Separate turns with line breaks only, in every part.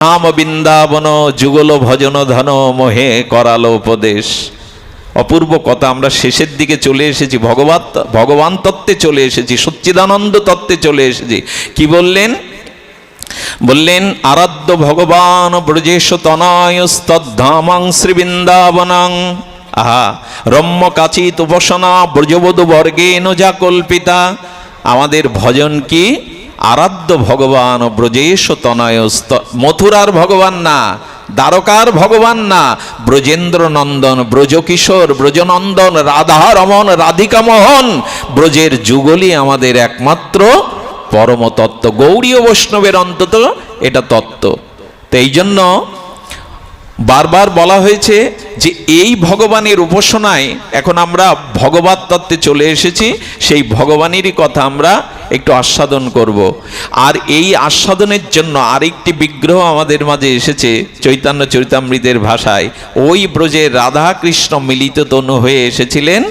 নাম বৃন্দাবন যুগল ভজন ধন মোহে করালো উপদেশ। অপূর্ব কথা। আমরা শেষের দিকে চলে এসেছি, ভগবান তত্ত্বে চলে এসেছি, সচ্চিদানন্দ তত্ত্বে চলে এসেছি। কি বললেন? বললেন আরাধ্য ভগবান ব্রজেশ তনয়স্তদ্ধামাং শ্রী বৃন্দাবনাং। আহা, রম্য কাচিত উপাসনা ব্রজবধূ বর্গেন যা কল্পিতা। আমাদের ভজন কি? আরাধ্য ভগবান ব্রজেশ তনয়স্ত, মথুরার ভগবান না, দ্বারকার ভগবান না, ব্রজেন্দ্র নন্দন, ব্রজকিশোর, ব্রজনন্দন, রাধা রমন, রাধিকা মোহন, ব্রজের যুগলই আমাদের একমাত্র পরম তত্ত্ব। গৌড়ীয় বৈষ্ণবের অন্তত এটা তত্ত্ব। তো এই জন্য বারবার বলা হয়েছে যে এই ভগবানের উপাসনায় এখন আমরা ভগবত তত্ত্বে চলে এসেছি, সেই ভগবানেরই কথা আমরা একটু আস্বাদন করব। আর এই আস্বাদনের জন্য আরেকটি বিগ্রহ আমাদের মাঝে এসেছে চৈতন্য চরিতামৃতের ভাষায়। ওই ব্রজের রাধা কৃষ্ণ মিলিত তনু হয়ে এসেছিলেন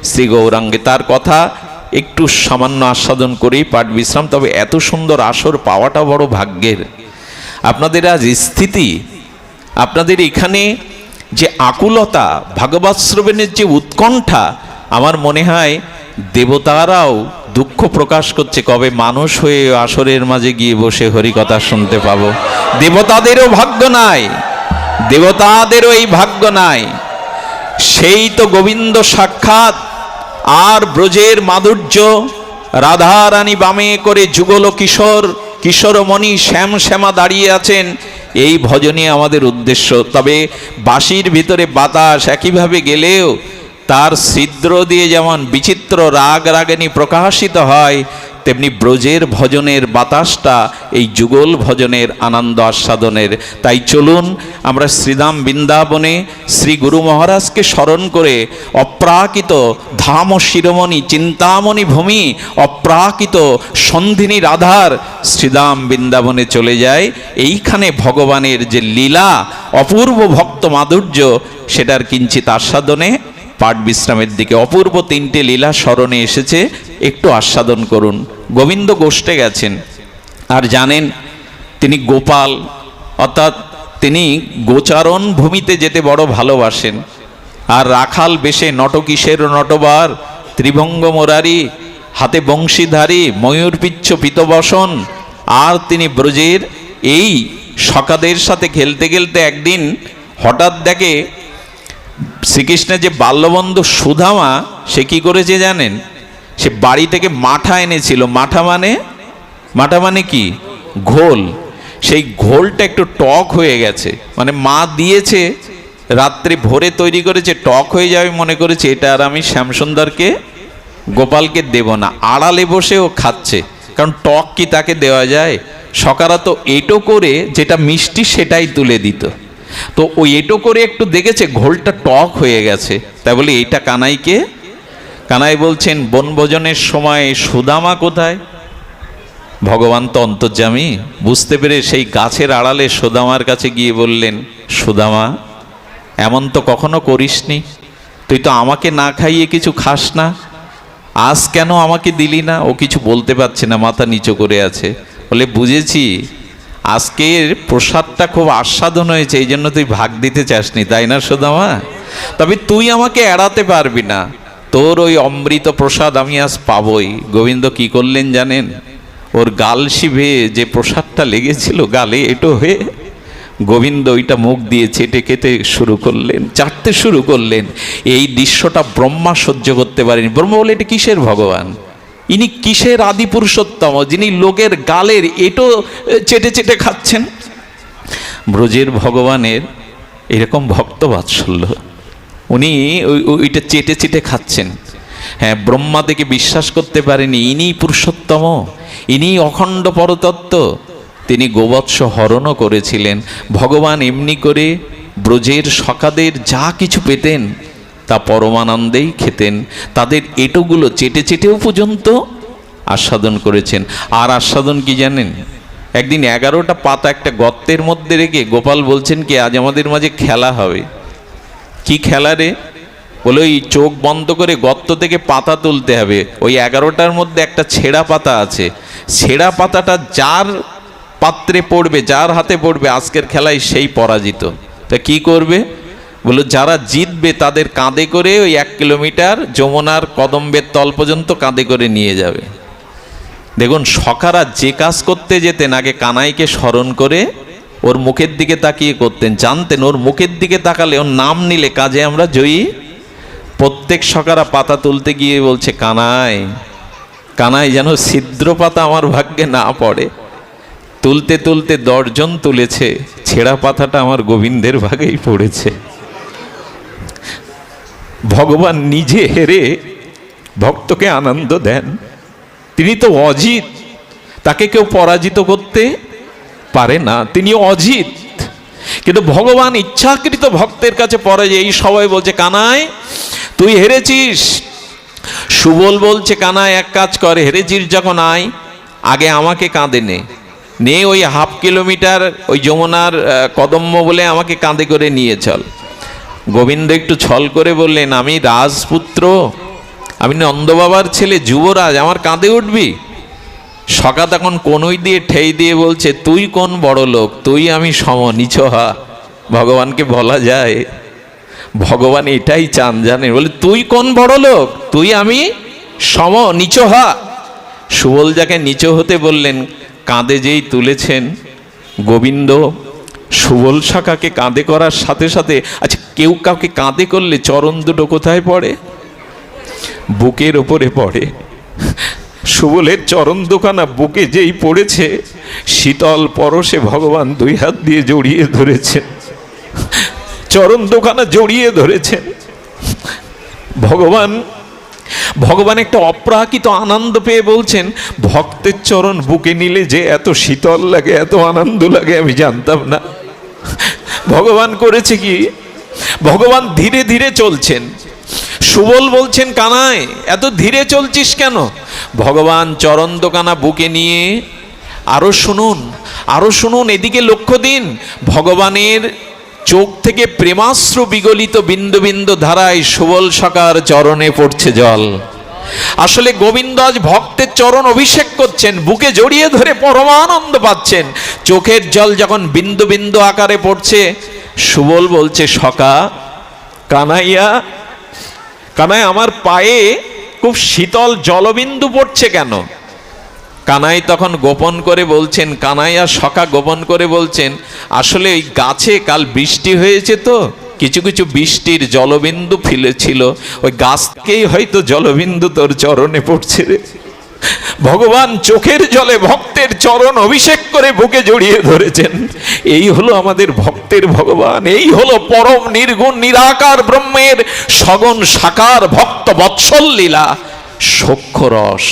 শ্রী গৌরাঙ্গে। তার কথা একটু সামান্য আস্বাদন করেই পাঠ বিশ্রাম। তবে এত সুন্দর আসর পাওয়াটা বড় ভাগ্যের। আপনাদের আজ স্থিতি, আপনাদের এখানে যে আকুলতা, ভাগবত শ্রবণের যে উৎকণ্ঠা, আমার মনে হয় দেবতারাও দুঃখ প্রকাশ করছে কবে মানুষ হয়ে আসরের মাঝে গিয়ে বসে হরিকথা শুনতে পাবো। দেবতাদেরও ভাগ্য নাই, দেবতাদেরও এই ভাগ্য নাই। সেই তো গোবিন্দ সাক্ষাৎ, আর ব্রজের মাধুর্য, রাধারানী বামে করে যুগল কিশোর, কিশোরমণি শ্যাম শ্যামা দাঁড়িয়ে আছেন। এই ভজনই আমাদের উদ্দেশ্য। তবে বাঁশির ভিতরে বাতাস একইভাবে গেলেও তার ছিদ্র দিয়ে যেমন বিচিত্র রাগ রাগিনী প্রকাশিত হয়, তেমনি ব্রজের ভজনের বাতাসটা এই যুগল ভজনের আনন্দ আস্বাদনের। তাই চলুন আমরা শ্রীধাম বৃন্দাবনে শ্রী গুরু মহারাজকে স্মরণ করে অপ্রাকৃত ধাম শিরোমণি চিন্তামণি ভূমি, অপ্রাকৃত সন্ধিনী রাধার শ্রীধাম বৃন্দাবনে চলে যায়। এইখানে ভগবানের যে লীলা, অপূর্ব ভক্ত মাধুর্য, সেটার কিঞ্চিত আস্বাদনে পাঠ বিশ্রামের দিকে। অপূর্ব তিনটে লীলা স্মরণে এসেছে, একটু আস্বাদন করুন। গোবিন্দ গোষ্ঠে গেছেন, আর জানেন তিনি গোপাল, অর্থাৎ তিনি গোচারণ ভূমিতে যেতে বড় ভালোবাসেন। আর রাখাল বেশে নটকিশের নটবার, ত্রিভঙ্গ মোরারি, হাতে বংশীধারী, ময়ূরপিচ্ছ পিতবসন। আর তিনি ব্রজের এই সখাদের সাথে খেলতে খেলতে একদিন হঠাৎ দেখে শ্রীকৃষ্ণের যে বাল্যবন্ধু সুদামা, সে কি করেছে জানেন? সে বাড়ি থেকে মাঠা এনেছিল। মাঠা মানে কি? ঘোল। সেই ঘোলটা একটু টক হয়ে গেছে, মানে মা দিয়েছে রাত্রে ভোরে তৈরি করেছে, টক হয়ে যাবে মনে করেছে, এটা আর আমি শ্যামসুন্দরকে গোপালকে দেব না। আড়ালে বসে ও খাচ্ছে, কারণ টক কি তাকে দেওয়া যায়? সকারা তো এটো করে যেটা মিষ্টি সেটাই তুলে দিত। তো ওই এটো করে একটু দেখেছে ঘোলটা টক হয়ে গেছে, তাই বলে এইটা কানাইকে। কানাই বলছেন বনভোজনের সময় সুদামা কোথায়? ভগবান তো অন্তর্যামী, বুঝতে পেরে সেই গাছের আড়ালে সুদামার কাছে গিয়ে বললেন, সুদামা এমন তো কখনো করিসনি, তুই তো আমাকে না খাইয়ে কিছু খাস না, আজ কেন আমাকে দিলি না? ও কিছু বলতে পারছে না, মাথা নিচু করে আছে। বলে বুঝেছি, আজকের প্রসাদটা খুব আস্বাদন হয়েছে, এই জন্য তুই ভাগ দিতে চাসনি, তাই না সুদামা? তবে তুই আমাকে এড়াতে পারবি না, তোর ওই অমৃত প্রসাদ আমি আজ পাবই। গোবিন্দ কি করলেন জানেন? ওর গাল শিভে যে প্রসাদটা লেগেছিল গালে এটো হয়ে, গোবিন্দ ওইটা মুখ দিয়ে চেটে খেতে শুরু করলেন, চাটতে শুরু করলেন। এই দৃশ্যটা ব্রহ্মা সহ্য করতে পারেনি। ব্রহ্মা বলে এটা কিসের ভগবান? ইনি কিসের আদি পুরুষোত্তম, যিনি লোকের গালের এটো চেটে চেটে খাচ্ছেন? ব্রজের ভগবানের এরকম ভক্ত বাৎসল্য, উনি ওইটা চেটে চেটে খাচ্ছেন। হ্যাঁ, ব্রহ্মা থেকে বিশ্বাস করতে পারেনি ইনি পুরুষোত্তম, ইনি অখণ্ড পরতত্ত্ব। তিনি গোবৎস হরণও করেছিলেন। ভগবান এমনি করে ব্রজের সখাদের যা কিছু পেতেন তা পরমানন্দেই খেতেন। তাদের এটোগুলো চেটে চেটেও পর্যন্ত আস্বাদন করেছেন। আর আস্বাদন কি জানেন? একদিন 11টা পাতা একটা গর্তের মধ্যে রেখে গোপাল বলছেন কি আজ আমাদের মাঝে খেলা হবে। কি খেলা রে? বলে ওই চোখ বন্ধ করে গর্ত থেকে পাতা তুলতে হবে। ওই 11টার মধ্যে একটা ছেঁড়া পাতা আছে, ছেঁড়া পাতাটা যার পাত্রে পড়বে, যার হাতে পড়বে আজকের খেলায় সেই পরাজিত। তা কি করবে? বললো যারা জিতবে তাদের কাঁধে করে ওই 1 কিলোমিটার যমুনার কদম্বের তল পর্যন্ত কাঁধে করে নিয়ে যাবে। দেখুন সখারা যে কাজ করতে যেতেন আগে কানাইকে স্মরণ করে ওর মুখের দিকে তাকিয়ে করতেন, জানতেন ওর মুখের দিকে তাকালে, ওর নাম নিলে কাজে আমরা জয়ী। প্রত্যেক সখারা পাতা তুলতে গিয়ে বলছে কানাই, কানাই যেন ছিদ্র পাতা আমার ভাগ্যে না পড়ে। তুলতে তুলতে 10 জন তুলেছে, ছেঁড়া পাতাটা আমার গোবিন্দের ভাগেই পড়েছে। ভগবান নিজে হেরে ভক্তকে আনন্দ দেন, তিনি তো অজিত, তাকে কেউ পরাজিত করতে পারে না, তিনি অজিত। কিন্তু ভগবান ইচ্ছাকৃত ভক্তের কাছে পরাজয়। এই সবাই বলছে কানাই তুই হেরেছিস। সুবল বলছে কানাই এক কাজ করে, হেরেছিস যখন আয় আগে আমাকে কাঁধে নে ওই 1/2 কিলোমিটার ওই যমুনার কদম্ব বলে আমাকে কাঁধে করে নিয়ে চল। গোবিন্দ একটু ছল করে বললেন আমি রাজপুত্র, আমি নন্দবাবার ছেলে যুবরাজ, আমার কাঁধে উঠবি? সখা তখন কনুই দিয়ে ঠেই দিয়ে বলছে তুই কোন বড় লোক, তুই আমি সম, নিচ হা। ভগবানকে বলা যায়? ভগবান এটাই চান, জানেন, বলে তুই কোন বড় লোক, তুই আমি সম, নিচ হা। সুবল যাকে নিচ হতে বললেন, কাঁধে যেই তুলেছেন গোবিন্দ সুবল শাখাকে কাঁধে করার সাথে সাথে, আচ্ছা কেউ কাউকে কাঁধে করলে চরণ দুটো কোথায় পড়ে? বুকের ওপরে পড়ে। সুবলের চরণ দুখানা বুকে যেই পড়েছে, শীতল পরশে ভগবান 2 হাত দিয়ে জড়িয়ে ধরেছেন, চরণ দুখানা জড়িয়ে ধরেছেন। ভগবান একটা অপ্রাকৃত আনন্দ পেয়ে বলছেন ভক্তের চরণ বুকে নিলে যে এত শীতল লাগে, এত আনন্দ লাগে আমি জানতাম না। ভগবান করেছে কি, ভগবান ধীরে ধীরে চলছেন। সুবল বলছেন কানাই এত ধীরে চলছিস কেন? ভগবান চরণ দোকানা বুকে নিয়ে, আরো শুনুন, এদিকে লক্ষ্য দিন, ভগবানের চোখ থেকে প্রেমাশ্রু বিগলিত বিন্দু বিন্দু ধারায় সুবল সখার চরণে পড়ছে জল। আসলে গোবিন্দ আজ ভক্তের চরণ অভিষেক করছেন, বুকে জড়িয়ে ধরে পরমানন্দ পাচ্ছেন। চোখের জল যখন বিন্দু বিন্দু আকারে পড়ছে, সুবল বলছে সখা কানাইয়া, কানাই আমার পায়ে খুব শীতল জলবিন্দু পড়ছে কেন? কানাই তখন গোপন করে বলছেন, কানাইয়া সখা গোপন করে বলছেন আসলে ওই গাছে কাল বৃষ্টি হয়েছে তো, কিছু কিছু বৃষ্টির জলবিন্দু ফেলেছিল, ওই গাছকেই হয়তো জলবিন্দু তোর চরণে পড়ছে রে। ভগবান চোখের জলে ভক্তের চরণ অভিষেক করে বুকে জড়িয়ে ধরেছেন। এই হলো আমাদের ভক্তের ভগবান, এই হলো পরম নির্গুণ নিরাকার ব্রহ্মের সগুণ সাকার ভক্ত বৎসল লীলা সখ্য রস।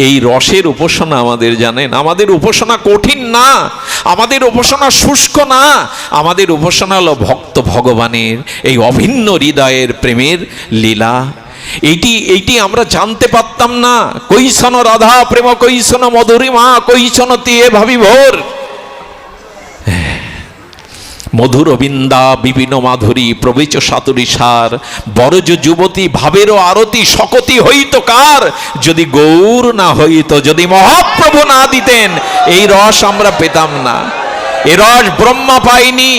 এই রসের উপাসনা আমাদের, জানেন, আমাদের উপাসনা কঠিন না, আমাদের উপাসনা শুষ্ক না, আমাদের উপাসনা হলো ভক্ত ভগবানের এই অভিন্ন হৃদয়ের প্রেমের লীলা। এইটি আমরা জানতে পারতাম না। কৈশন রাধা প্রেম কৈশন মধুরিমা কৈশন তিয়ে ভাবি ভোর, মধুর বিন্দা বিভিন্ন মাধুরী প্রবেচ সাতুরি সার, বরজ যুবতী ভাবেরও আরতি সকতি হইত কার, যদি গৌর না হইত, যদি মহাপ্রভু না দিতেন, এই রস আমরা পেতাম না। এই রস ব্রহ্মা পাইনি,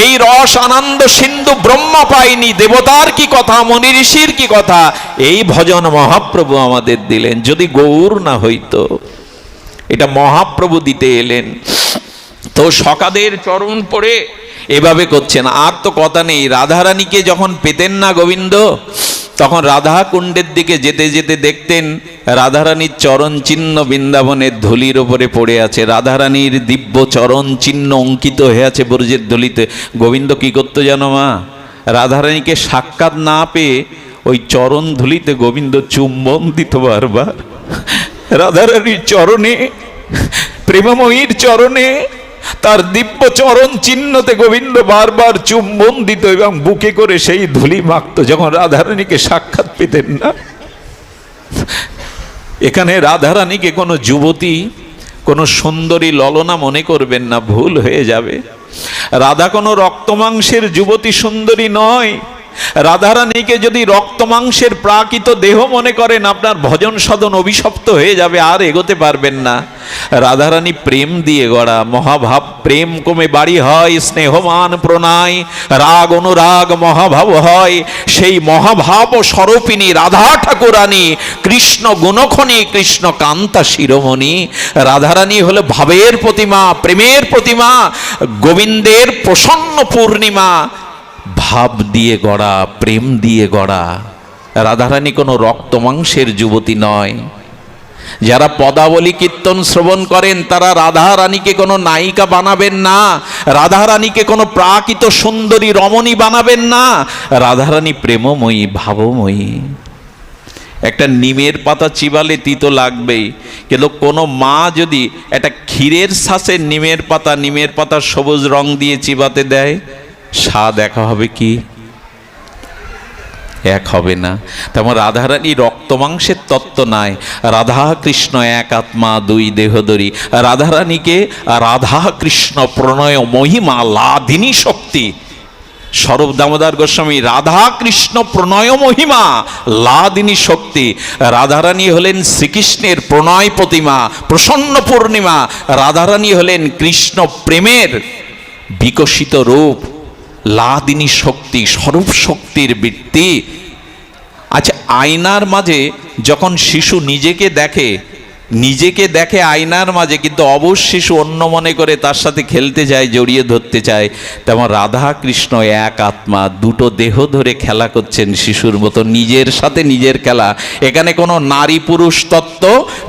এই রস আনন্দ সিন্ধু ব্রহ্মা পাইনি। দেবতার কি কথা, মনি ঋষির কি কথা, এই ভজন মহাপ্রভু আমাদের দিলেন। যদি গৌর না হইত, এটা মহাপ্রভু দিতে এলেন। তো সখাদের চরণ পড়ে এভাবে করছেন। আর তো কথা নেই, রাধারানীকে যখন পেতেন না গোবিন্দ, তখন রাধা কুণ্ডের দিকে যেতে যেতে দেখতেন রাধারানীর চরণ চিহ্ন বৃন্দাবনের ধুলির ওপরে পড়ে আছে, রাধারানীর দিব্য চরণ চিহ্ন অঙ্কিত হয়ে আছে ব্রজের ধুলিতে। গোবিন্দ কি করতো জানো মা? রাধারানীকে সাক্ষাৎ না পেয়ে ওই চরণ ধুলিতে গোবিন্দ চুম্বন দিত বারবার। রাধারানীর চরণে, প্রেমময়ীর চরণে, তার দিব্য চরণ চিহ্নতে গোবিন্দ বারবার চুম্বন দিত এবং বুকে করে সেই ধুলি মাখত যখন রাধারানীকে সাক্ষাৎ পেতেন না। এখানে রাধারানীকে কোনো যুবতী, কোনো সুন্দরী ললনা মনে করবেন না, ভুল হয়ে যাবে। রাধা কোনো রক্তমাংসের যুবতী সুন্দরী নয়। রাধারানীকে যদি রক্ত মাংসের প্রাকৃত দেহ মনে করেন, আপনার ভজন সাধন অভিশপ্ত হয়ে যাবে, আর এগোতে পারবেন না। রাধারানী প্রেম দিয়ে গড়া, মহাভাব প্রেম কমে বাড়ি হয়, স্নেহমান প্রণয় রাগ অনুরাগ মহাভাব হয়। সেই মহাভাব স্বরূপিণী রাধা ঠাকুরানী, কৃষ্ণ গুণখনি, কৃষ্ণ কান্তা শিরোমণি। রাধারানী হলো ভাবের প্রতিমা, প্রেমের প্রতিমা, গোবিন্দের প্রসন্ন পূর্ণিমা। ভাব দিয়ে গড়া, প্রেম দিয়ে গড়া। রাধারানী কোনো রক্ত মাংসের যুবতী নয়। যারা পদাবলী কীর্তন শ্রবণ করেন তারা রাধা রানীকে কোনো নায়িকা বানাবেন না, রাধা রানীকে কোনো প্রাকৃত সুন্দরী রমণী বানাবেন না। রাধারানী প্রেমময়ী, ভাবময়ী। একটা নিমের পাতা চিবালে তিতো লাগবেই, কিন্তু কোনো মা যদি একটা ক্ষীরের শ্বাসে নিমের পাতা সবুজ রং দিয়ে চিবাতে দেয়, স্বাদ একা হবে কি? এক হবে না। তেমন রাধারানী রক্ত মাংসের তত্ত্ব নাই। রাধা কৃষ্ণ এক আত্মা দুই দেহধরী। রাধারানীকে রাধা কৃষ্ণ প্রণয় মহিমা লাদিনী শক্তি। স্বরূপ দামোদর গোস্বামী রাধা কৃষ্ণ প্রণয় মহিমা লাদিনী শক্তি। রাধারানী হলেন শ্রীকৃষ্ণের প্রণয় প্রতিমা, প্রসন্ন পূর্ণিমা। রাধারানী হলেন কৃষ্ণ প্রেমের বিকশিত রূপ, লাদিনী শক্তি, স্বরূপ শক্তির বৃত্তি। আচ্ছা, আয়নার মাঝে যখন শিশু নিজেকে দেখে আয়নার মাঝে, কিন্তু অবশ শিশু অন্য মনে করে তার সাথে খেলতে যায়, জড়িয়ে ধরতে চায়। তেমন রাধা কৃষ্ণ এক আত্মা, দুটো দেহ ধরে খেলা করছেন শিশুর মতো, নিজের সাথে নিজের খেলা। এখানে কোনো নারী পুরুষ তত্ত্ব,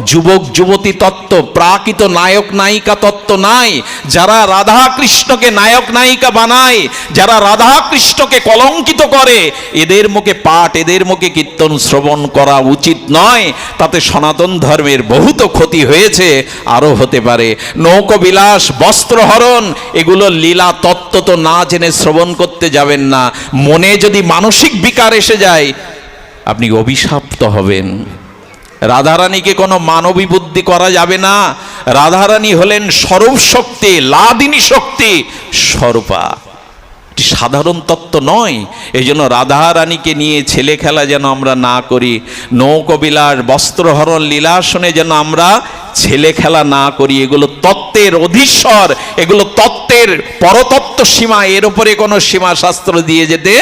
যুবক যুবতী তত্ত্ব, প্রাকৃত নায়ক নায়িকা তত্ত্ব নাই। যারা রাধা কৃষ্ণকে নায়ক নায়িকা বানায়, যারা রাধা কৃষ্ণকে কলঙ্কিত করে, এদের মুখে পাঠ, এদের মুখে কীর্তন শ্রবণ করা উচিত নয়। তাতে সনাতন ধর্মের বহুত ক্ষতি হয়েছে, আরো হতে পারে। নৌকবিলাস, বস্ত্রহরণ, এগুলো লীলা তত্ত্ব তো না জেনে শ্রবণ করতে যাবেন না। মনে যদি মানসিক বিকার এসে যায়, আপনি অভিশপ্ত হবেন। রাধারানীকে কোনো মানবী বুদ্ধি করা যাবে না। রাধারানী হলেন স্বরূপ শক্তি, লাদিনী শক্তি, স্বরূপা, সাধারণ তত্ত্ব নয়। এই জন্য রাধা রানীকে নিয়ে ছেলে খেলা যেন আমরা না করি, নৌকবিলাস, বস্ত্রহরণ, লীলাসনে যেন আমরা ছেলে খেলা না করি। এগুলো তত্ত্বের অধীশ্বর, এগুলো তত্ত্বের পরতত্ত্ব সীমা, এর উপরে কোনো সীমা শাস্ত্র দিয়ে যেতে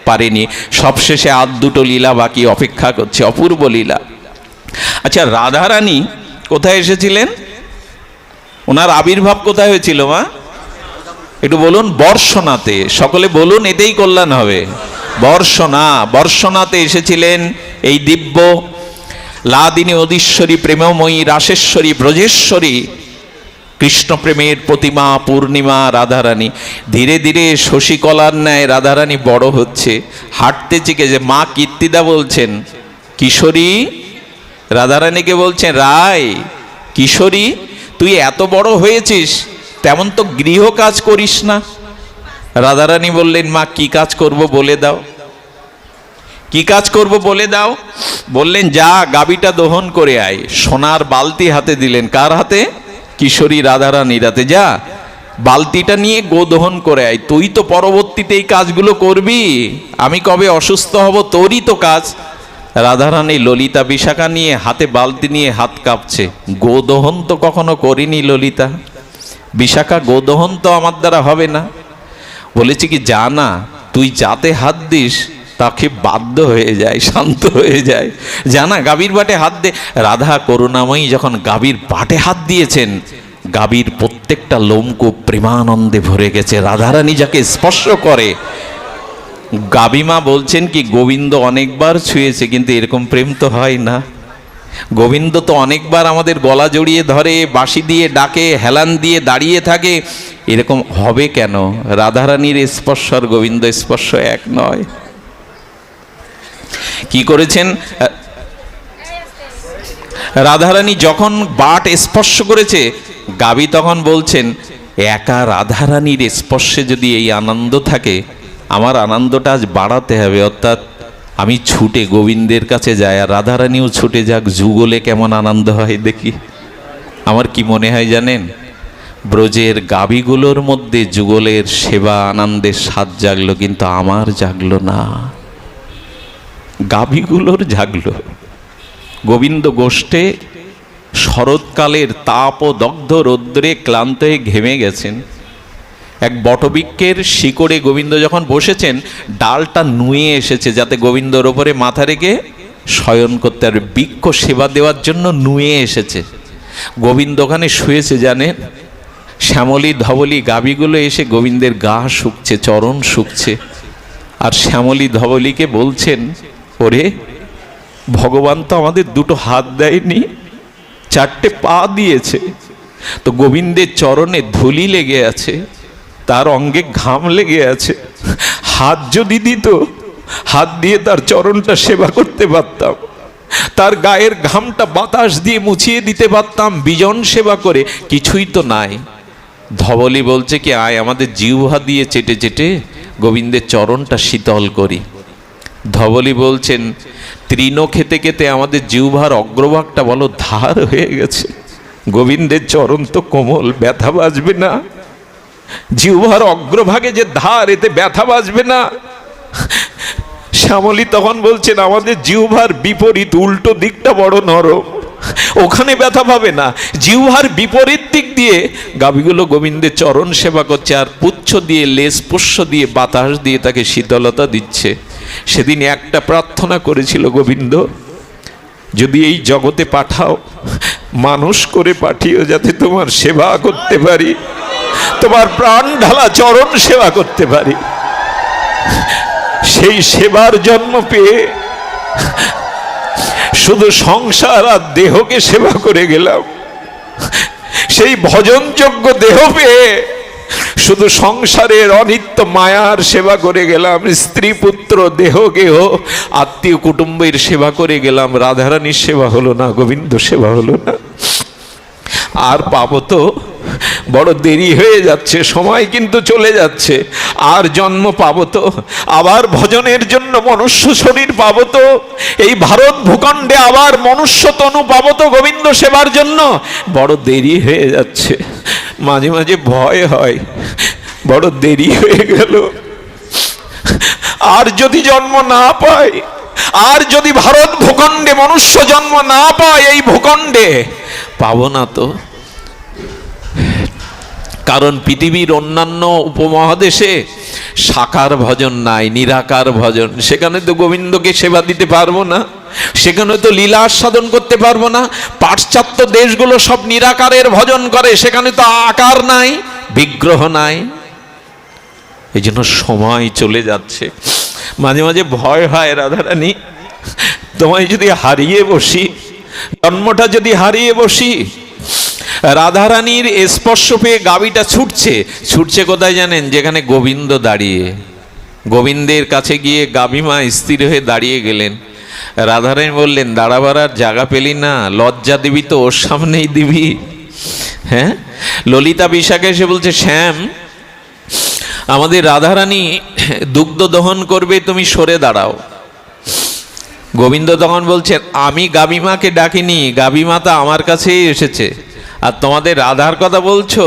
পারেনি। সবশেষে আর দুটো লীলা বাকি অপেক্ষা করছে, অপূর্ব লীলা। আচ্ছা, রাধা রানী কোথায় এসেছিলেন? ওনার আবির্ভাব কোথায় হয়েছিল মা? একটু বলুন। বর্ষনাতে। সকলে বলুন, এতেই কল্যাণ হবে। বর্ষনাতে এসেছিলেন। এই দিব্য লাদিনী অধীশ্বরী, প্রেমময়ী, রাসেশ্বরী, ব্রজেশ্বরী, কৃষ্ণ প্রেমের প্রতিমা পূর্ণিমা রাধারানী। ধীরে ধীরে শশীকলার ন্যায় রাধারানী বড় হচ্ছে, হাঁটতে শিখেছে। মা কীর্তিদা বলছেন, কিশোরী, রাধারানীকে বলছেন, রায় কিশোরী, তুই এত বড় হয়েছিস, তেমন তো গৃহ কাজ করিস না। রাধারানী বললেন, মা কি কাজ করব বলে দাও, কি কাজ করব বলে দাও। বললেন, যা গাভীটা দহন করে আয়। সোনার বালতি হাতে দিলেন। কার হাতে? কিশোরী রাধারানীর হাতে। যা বালতিটা নিয়ে গো দহন করে আয়। তুই তো পরবর্তীতে এই কাজগুলো করবি, আমি কবে অসুস্থ হব, তোরই তো কাজ। রাধারানী ললিতা বিশাখা নিয়ে হাতে বালতি নিয়ে হাত কাঁপছে। গোদহন তো কখনো করিনি ললিতা, বিশাখা গোদহন তো আমার দ্বারা হবে না। বলেছি কি, যা না, তুই যাতে হাত দিস তাকে বাধ্য হয়ে যায়, শান্ত হয়ে যায়। জানা গাভীর বাটে হাত দে। রাধা করুণাময়ী যখন গাভীর বাটে হাত দিয়েছেন, গাভীর প্রত্যেকটা লোমকূপ প্রেমানন্দে ভরে গেছে। রাধারানী যাকে স্পর্শ করে, গাভীমা বলছেন কি, গোবিন্দ অনেকবার ছুঁয়েছে, কিন্তু এরকম প্রেম তো হয় না। গোবিন্দ তো অনেকবার আমাদের গলা জড়িয়ে ধরে, বাঁশি দিয়ে ডাকে, হেলান দিয়ে দাঁড়িয়ে থাকে, এরকম হবে কেন? রাধারানীর স্পর্শ আর গোবিন্দ স্পর্শ এক নয়। কি করেছেন? রাধারানী যখন বাট স্পর্শ করেছে, গাভী তখন বলছেন, একা রাধারানীর স্পর্শে যদি এই আনন্দ থাকে, আমার আনন্দটা আজ বাড়াতে হবে। অর্থাৎ আমি ছুটে গোবিন্দের কাছে যাই, আর রাধারানীও ছুটে যাক, যুগলে কেমন আনন্দ হয় দেখি। আমার কি মনে হয় জানেন? ব্রজের গাভীগুলোর মধ্যে যুগলের সেবা আনন্দের স্বাদ জাগলো, কিন্তু আমার জাগলো না, গাভীগুলোর জাগলো। গোবিন্দ গোষ্ঠে শরৎকালের তাপ ও দগ্ধ রৌদ্রে ক্লান্ত হয়ে ঘেমে গেছেন। এক বটবৃক্ষের শিকড়ে গোবিন্দ যখন বসেছেন, ডালটা নুয়ে এসেছে যাতে গোবিন্দর ওপরে মাথা রেখে শয়ন করতে পারবে। বৃক্ষ সেবা দেওয়ার জন্য নুয়ে এসেছে। গোবিন্দ ওখানে শুয়েছে জানেন, শ্যামলী ধবলী গাভীগুলো এসে গোবিন্দের গা শুকছে, চরণ শুকছে, আর শ্যামলী ধবলীকে বলছেন, ওরে ভগবান তো আমাদের দুটো হাত দেয়নি, চারটে পা দিয়েছে। তো গোবিন্দের চরণে ধুলি লেগে আছে, তার অঙ্গে ঘাম লেগে আছে, হাত যদি দিত হাত দিয়ে তার চরণটা সেবা করতে পারতাম, তার গায়ের ঘামটা বাতাস দিয়ে মুছিয়ে দিতে পারতাম বিজন সেবা করে। কিছুই তো নাই। ধবলী বলছে কি, আয় আমাদের জিহ্বা দিয়ে চেটে চেটে গোবিন্দের চরণটা শীতল করি। ধবলী বলছেন, তৃণ খেতে খেতে আমাদের জিহ্বার অগ্রভাগটা বলো ধার হয়ে গেছে, গোবিন্দের চরণ তো কোমল, ব্যথা বাজবে না? জিহ্বার অগ্রভাগে যে ধার, এতে ব্যথা বাজবে না? শ্যামলী তখন বলছেন, আমাদের জিহ্বার বিপরীত উল্টো দিকটা বড় নরম, ওখানে ব্যথা পাবে না। জিহ্বার বিপরীত দিক দিয়ে গাভীগুলো গোবিন্দের চরণ সেবা করছে, আর পুচ্ছ দিয়ে, লেজ পোষ্য দিয়ে, বাতাস দিয়ে তাকে শীতলতা দিচ্ছে। সেদিন একটা প্রার্থনা করেছিল গোবিন্দ, যদি এই জগতে পাঠাও, মানুষ করে পাঠিও, যাতে তোমার সেবা করতে পারি, তোমার প্রাণ ঢালা চরণ সেবা করতে পারি। সেই সেবার জন্ম পেয়ে শুধু সংসার আর দেহকে সেবা করে গেলাম। সেই ভজনযোগ্য দেহ পেয়ে শুধু সংসারের অনিত্য মায়ার সেবা করে গেলাম, স্ত্রী পুত্র দেহ গেহ আত্মীয় কুটুম্বের সেবা করে গেলাম, রাধারানীর সেবা হলো না, গোবিন্দ সেবা হলো না। আর পাবো তো, বড় দেরি হয়ে যাচ্ছে, সময় কিন্তু চলে যাচ্ছে, আর জন্ম পাবো তো, আবার ভজনের জন্য মনুষ্য শরীর পাবো তো, এই ভারত ভূখণ্ডে আবার মনুষ্য তনু পাবো তো গোবিন্দ সেবার জন্য। বড় দেরি হয়ে যাচ্ছে, মাঝে মাঝে ভয় হয়, বড় দেরি হয়ে গেল। আর যদি জন্ম না পাই, আর যদি ভারত ভূখণ্ডে মনুষ্য জন্ম না পায়, এই ভূখণ্ডে পাবো না তো। কারণ পৃথিবীর অন্যান্য উপমহাদেশে সাকার ভজন নাই, নিরাকার ভজন, সেখানে তো গোবিন্দকে সেবা দিতে পারবো না, সেখানে তো লীলা আস্বাদন করতে পারবো না। পাশ্চাত্য দেশগুলো সব নিরাকারের ভজন করে, সেখানে তো আকার নাই, বিগ্রহ নাই। এই জন্য সময় চলে যাচ্ছে, মাঝে মাঝে ভয় হয়, রাধারানী তোমায় যদি হারিয়ে বসি, জন্মটা যদি হারিয়ে বসি। রাধারানীর স্পর্শ পেয়ে গাভীটা ছুটছে, ছুটছে কোথায় জানেন? যেখানে গোবিন্দ দাঁড়িয়ে। গোবিন্দের কাছে গিয়ে গাভীমা স্থির হয়ে দাঁড়িয়ে গেলেন। রাধারানী বললেন, দাঁড়াবার আর জায়গা পেলি না, লজ্জা দিবি তো ওর সামনেই দিবি। হ্যাঁ, ললিতা বিশাখা এসে বলছে, শ্যাম আমাদের রাধারানী দুগ্ধ দহন করবে, তুমি সরে দাঁড়াও। গোবিন্দ তখন বলছেন, আমি গাভীমাকে ডাকিনি, গাভীমা তো আমার কাছেই এসেছে, আর তোমাদের রাধার কথা বলছো?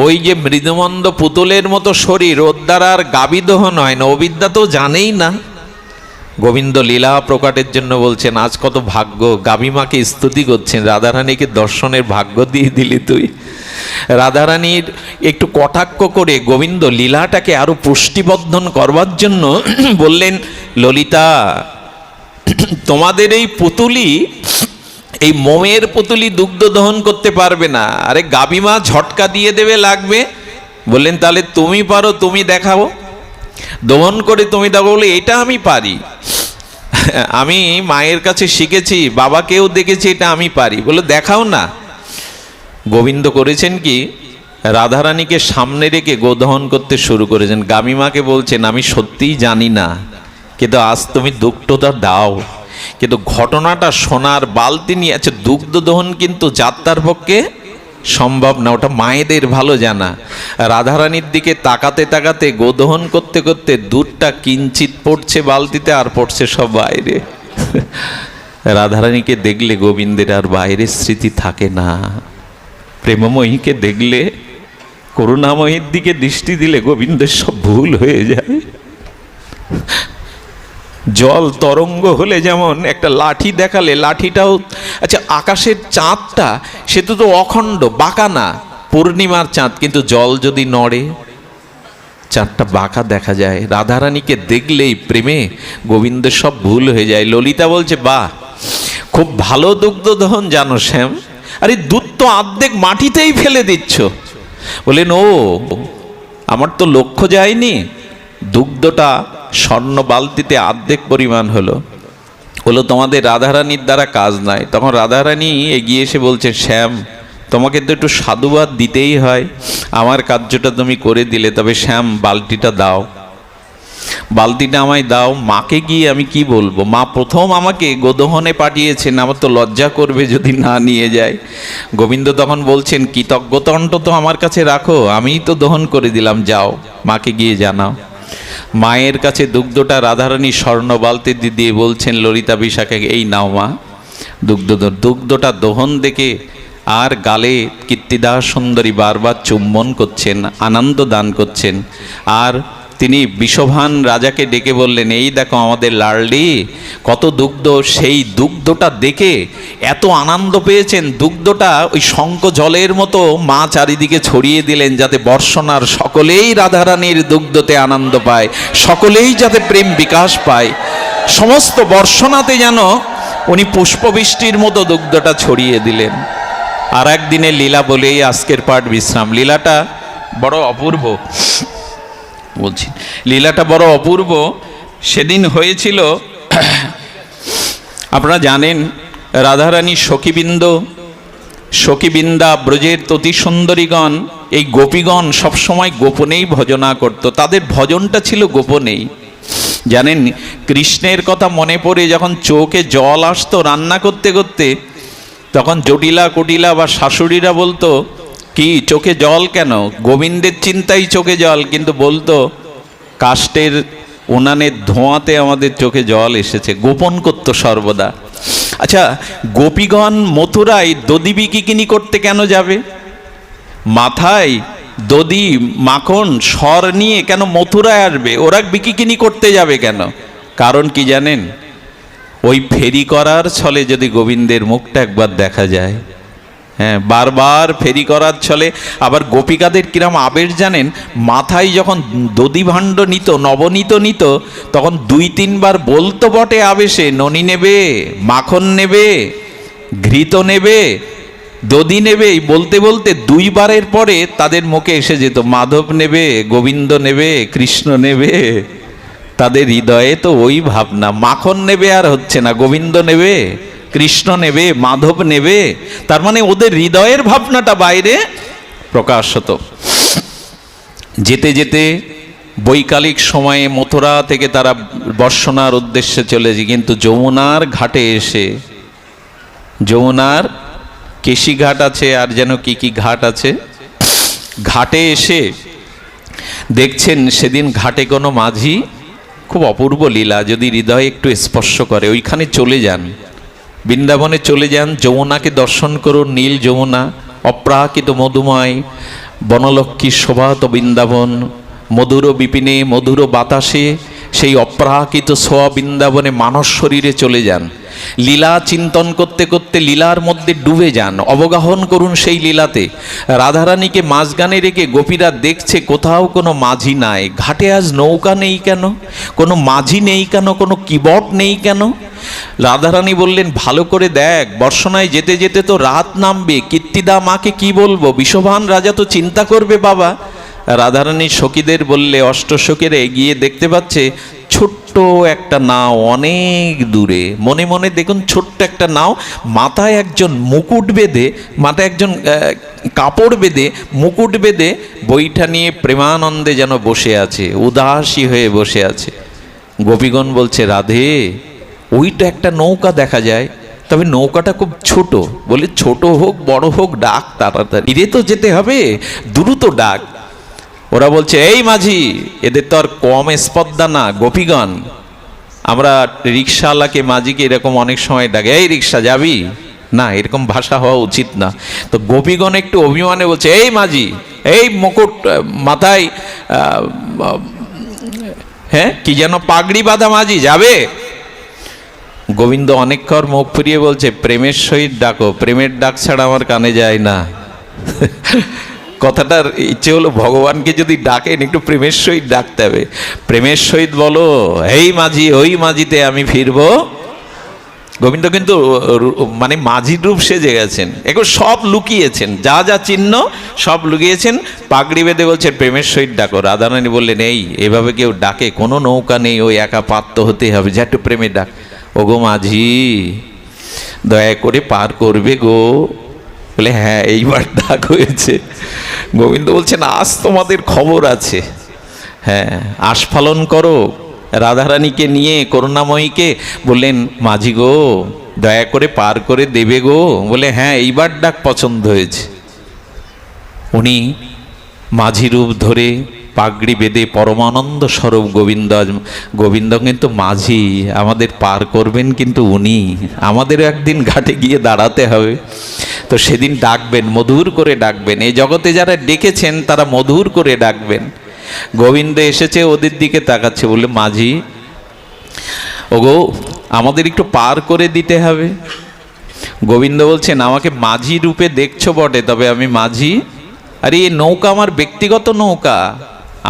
ওই যে মৃদুমন্দ পুতুলের মতো শরীর, ওর দ্বারা আর গাভী দহন হয় না, অবিদ্যা তো জানেই না। গোবিন্দ লীলা প্রকাটের জন্য বলছেন, আজ কত ভাগ্য, গাভীমাকে স্তুতি করছেন, রাধারানীকে দর্শনের ভাগ্য দিয়ে দিলি তুই। রাধারানীর একটু কটাক্ষ করে গোবিন্দ লীলাটাকে আরো পুষ্টিবর্ধন করবার জন্য বললেন, ললিতা তোমাদের এই পুতুলি, এই মোমের পুতুলি দুগ্ধ দহন করতে পারবে না, আরে গাভীমা ঝটকা দিয়ে দেবে, লাগবে। বললেন, তাহলে তুমি পারো, তুমি দেখাও, দহন করে তুমি দেখো। বলে, এটা আমি পারি, আমি মায়ের কাছে শিখেছি, বাবাকেও দেখেছি, এটা আমি পারি। বলে, দেখাও না। গোবিন্দ করেছেন কি, রাধারানীকে সামনে রেখে গোদহন করতে শুরু করেছেন। গাভীমাকে বলছেন, আমি সত্যিই জানি না, কিন্তু আজ তুমি দুগ্ধটা দাও। কিন্তু ঘটনাটা শোনার বালতি নিয়ে আছে, দুগ্ধ দহন কিন্তু যাত্রার পক্ষে সম্ভব না, ওটা মায়েদের ভালো জানা। রাধারানীর দিকে তাকাতে তাকাতে গোদহন করতে করতে দুধটা কিঞ্চিত পড়ছে বালতিতে, আর পড়ছে সব বাইরে। রাধারানীকে দেখলে গোবিন্দের আর বাইরের স্মৃতি থাকে না, প্রেমময়ীকে দেখলে করুণাময়ীর দিকে দৃষ্টি দিলে গোবিন্দের সব ভুল হয়ে যায়। জল তরঙ্গ হলে যেমন একটা লাঠি দেখালে লাঠিটাও, আচ্ছা আকাশের চাঁদটা সে তো অখণ্ড, বাঁকা না, পূর্ণিমার চাঁদ, কিন্তু জল যদি নড়ে চাঁদটা বাঁকা দেখা যায়। রাধারানীকে দেখলেই প্রেমে গোবিন্দের সব ভুল হয়ে যায়। ললিতা বলছে, বাহ, খুব ভালো দুগ্ধ দহন জানো শ্যাম, আরে দুধ তো অর্ধেক মাটিতেই ফেলে দিচ্ছ। বলেন, ও আমার তো লক্ষ্য যায়নি, দুগ্ধটা স্বর্ণ বালতিতে অর্ধেক পরিমাণ হলো। তোমাদের রাধারানীর দ্বারা কাজ নাই। তখন রাধারানী এগিয়ে এসে বলছে, শ্যাম তোমাকে তো একটু সাধুবাদ দিতেই হয়, আমার কার্যটা তুমি করে দিলে, তবে শ্যাম বালতিটা দাও, বালতিটা আমায় দাও। মাকে গিয়ে আমি কি বলবো? মা প্রথম আমাকে গোদহনে পাঠিয়েছেন, আমার তো লজ্জা করবে যদি না নিয়ে যায়। গোবিন্দ তখন বলছেন, কৃতজ্ঞতা অন্তত আমার কাছে রাখো, আমিই তো দহন করে দিলাম, যাও মাকে গিয়ে জানাও। মায়ের কাছে দুগ্ধটা রাধারানী স্বর্ণ বালতি দিয়ে বলছেন ললিতা বিশাখাকে, এই নাও মা দুগ্ধটা দহন দেখে আর গালে কীর্তিদাস সুন্দরী বারবার চুম্বন করছেন, আনন্দ দান করছেন। আর তিনি বিষভান রাজাকে ডেকে বললেন, এই দেখো আমাদের লাডলি কত দুগ্ধ। সেই দুগ্ধটা দেখে এত আনন্দ পেয়েছেন, দুগ্ধটা ওই শঙ্খ জলের মতো মা চারিদিকে ছড়িয়ে দিলেন, যাতে বর্ষণার সকলেই রাধারানীর দুগ্ধতে আনন্দ পায়, সকলেই যাতে প্রেম বিকাশ পায়। সমস্ত বর্ষণাতে যেন উনি পুষ্পবৃষ্টির মতো দুগ্ধটা ছড়িয়ে দিলেন। আর একদিনের লীলা বলেই আজকের পাঠ বিশ্রাম। লীলাটা বড় অপূর্ব, বলছি লীলাটা বড় অপূর্ব। সেদিন হয়েছিল, আপনারা জানেন রাধারানী সখীবৃন্দা ব্রজের ততি সুন্দরীগণ, এই গোপীগণ সবসময় গোপনেই ভজনা করত, তাদের ভজনটা ছিল গোপনেই। জানেন, কৃষ্ণের কথা মনে পড়ে যখন চোখে জল আসতো রান্না করতে করতে, তখন জটিলা কুটিলা বা শাশুড়িরা বলতো, কি চোখে জল কেন? গোবিন্দের চিন্তাই চোখে জল, কিন্তু বলতো কাষ্টের উনানের ধোঁয়াতে আমাদের চোখে জল এসেছে, গোপন করতো সর্বদা। আচ্ছা, গোপীগণ মথুরায় দধি বিকিনি করতে কেন যাবে? মাথায় দধি মাখন সর নিয়ে কেন মথুরায় আসবে? ওরা বিকিনি করতে যাবে কেন? কারণ কি জানেন? ওই ফেরি করার ছলে যদি গোবিন্দের মুখটা একবার দেখা যায়, হ্যাঁ, বারবার ফেরি করার ছলে। আবার গোপিকাদের কিরম আবেশ জানেন? মাথায় যখন দধি ভাণ্ড নিত, নবনীত নিত, তখন 2-3 বার বলতো বটে আবেশে, ননি নেবে, মাখন নেবে, ঘৃত নেবে, দধি নেবে, বলতে বলতে 2 বারের পরে তাদের মুখে এসে যেত মাধব নেবে, গোবিন্দ নেবে, কৃষ্ণ নেবে। তাদের হৃদয়ে তো ওই ভাবনা, মাখন নেবে আর হচ্ছে না, গোবিন্দ নেবে, কৃষ্ণ নেবে, মাধব নেবে। তার মানে ওদের হৃদয়ের ভাবনাটা বাইরে প্রকাশ হতো। যেতে যেতে বৈকালিক সময়ে মথুরা থেকে তারা বর্ষণার উদ্দেশ্যে চলেছে, কিন্তু যমুনার ঘাটে এসে, যমুনার কেশি ঘাট আছে আর যেন কি কি ঘাট আছে, ঘাটে এসে দেখছেন সেদিন ঘাটে কোনো মাঝি, খুব অপূর্ব লীলা, যদি হৃদয়ে একটু স্পর্শ করে, ওইখানে চলে যান, বৃন্দাবনে চলে যান, যমুনাকে দর্শন করুন। নীল যমুনা, অপ্রাকৃত মধুময় বনলক্ষ্মী শোভাত বৃন্দাবন, মধুর বিপিনে মধুর বাতাসে সেই অপ্রাকৃত সোয়া বৃন্দাবনে মানস শরীরে চলে যান। লীলা চিন্তন করতে করতে লীলার মধ্যে ডুবে যান, অবগাহন করুন সেই লীলাতে। রাধারানীকে মাঝগানে রেখে গোপীরা দেখছে কোথাও কোনো মাঝি নাই। ঘাটে আজ নৌকা নেই কেন? কোনো মাঝি নেই কেন? কোনো কিবট নেই কেন? রাধারানী বললেন, ভালো করে দেখ, বর্ষণায় যেতে যেতে তো রাত নামবে, কীর্তিদা মাকে কি বলবো, বিষভান রাজা তো চিন্তা করবে বাবা। রাধারানী সখীদের বললে, অষ্টসখীরা এগিয়ে দেখতে পাচ্ছে ছোট্ট একটা নাও অনেক দূরে। মনে মনে দেখুন, ছোট্ট একটা নাও, মাথায় একজন মুকুট বেঁধে, মাথায় একজন কাপড় বেঁধে, মুকুট বেঁধে বইটা নিয়ে প্রেমানন্দে যেন বসে আছে, উদাসী হয়ে বসে আছে। গোপীগণ বলছে, রাধে, ওইটা একটা নৌকা দেখা যায়, তবে নৌকাটা খুব ছোট। বলে, ছোট হোক বড় হোক, ডাক তাড়াতাড়ি, এরে তো যেতে হবে, দ্রুত ডাক। ওরা বলছে, এই মাঝি, এদের তো আর কম স্পর্ধা না। গোপীগণ, আমরা রিক্সাওয়ালাকে মাঝিকে এরকম অনেক সময় ডাকে, এই রিক্সা যাবি না, এরকম ভাষা হওয়া উচিত না। তো গোপীগণ একটু অভিমানে বলছে, এই মাঝি, এই মুকুট মাথায় হ্যাঁ কি যেন পাগড়ি বাঁধা মাঝি যাবে। গোবিন্দ অনেকক্ষণ মুখ ফিরিয়ে বলছে, প্রেমের সহিত ডাকো, প্রেমের ডাক ছাড়া আমার কানে যায় না। কথাটার ইচ্ছে হলো ভগবানকে যদি ডাকেন একটু প্রেমের সহিত ডাকতে হবে। প্রেমের সহিত বলো, এই মাঝি ওই মাঝিতে আমি ফিরবো। গোবিন্দ কিন্তু মানে মাঝির রূপ সেজে গেছেন, এখন সব লুকিয়েছেন, যা যা চিহ্ন সব লুকিয়েছেন, পাগড়ি বেঁধে বলছেন প্রেমের সহিত ডাকো। রাধারানী বললেন, এই এভাবে কেউ ডাকে? কোনো নৌকা নেই, ওই একা পাত্র হতেই হবে, যা একটু প্রেমের ডাক। ও গো মাঝি, দয়া করে পার করবে গো। বলে, হ্যাঁ এইবার ডাক হয়েছে। গোবিন্দ বলছেন, আজ তোমাদের খবর আছে। হ্যাঁ, আস্ফালন করো। রাধারানীকে নিয়ে করুণাময়ীকে বললেন, মাঝি গো দয়া করে পার করে দেবে গো। বলে, হ্যাঁ এইবার ডাক পছন্দ হয়েছে। উনি মাঝি রূপ ধরে পাগড়ি বেঁধে পরমানন্দ স্বরূপ গোবিন্দ। গোবিন্দ কিন্তু মাঝি, আমাদের পার করবেন কিন্তু উনি। আমাদেরও একদিন ঘাটে গিয়ে দাঁড়াতে হবে, তো সেদিন ডাকবেন, মধুর করে ডাকবেন। এই জগতে যারা ডেকেছেন তারা মধুর করে ডাকবেন। গোবিন্দ এসেছে, ওদের দিকে তাকাচ্ছে, বলে, মাঝি ওগো আমাদের একটু পার করে দিতে হবে। গোবিন্দ বলছেন, আমাকে মাঝি রূপে দেখছো বটে, তবে আমি মাঝি? আরে এই নৌকা আমার ব্যক্তিগত নৌকা।